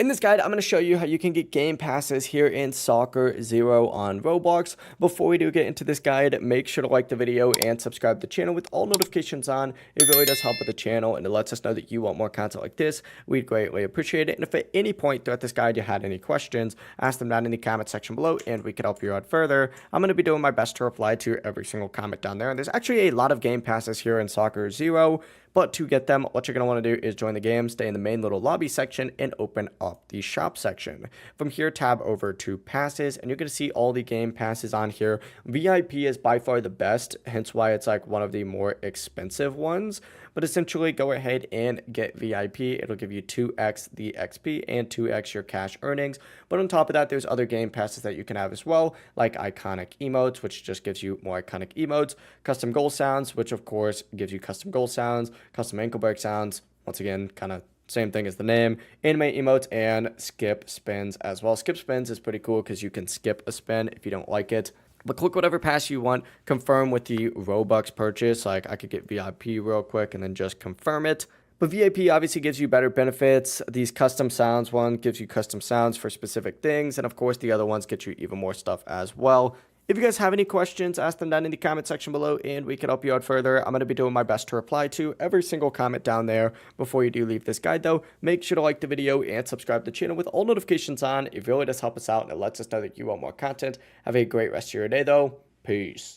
In this guide, I'm going to show you how you can get game passes here in Soccer Zero on Roblox. Before we do get into this guide, make sure to like the video and subscribe to the channel with all notifications on. It really does help with the channel and it lets us know that you want more content like this. We'd greatly appreciate it. And if at any point throughout this guide you had any questions, ask them down in the comment section below and we could help you out further. I'm going to be doing my best to reply to every single comment down there. And there's actually a lot of game passes here in Soccer Zero. But to get them, what you're going to want to do is join the game, stay in the main little lobby section, and open up the shop section. From here, tab over to passes, and you're going to see all the game passes on here. VIP is by far the best, hence why it's like one of the more expensive ones. But essentially, go ahead and get VIP. It'll give you 2x the XP and 2x your cash earnings. But on top of that, there's other game passes that you can have as well, like iconic emotes, which just gives you more iconic emotes, custom goal sounds, which of course gives you custom goal sounds, custom ankle break sounds, once again, kind of same thing as the name, anime emotes, and skip spins as well. Skip spins is pretty cool because you can skip a spin if you don't like it. But click whatever pass you want, confirm with the Robux purchase. Like I could get VIP real quick and then just confirm it. But VIP obviously gives you better benefits. These custom sounds one gives you custom sounds for specific things. And of course, the other ones get you even more stuff as well. If you guys have any questions, ask them down in the comment section below and we can help you out further. I'm going to be doing my best to reply to every single comment down there. Before you do leave this guide though, make sure to like the video and subscribe to the channel with all notifications on. It really does help us out and it lets us know that you want more content. Have a great rest of your day though. Peace.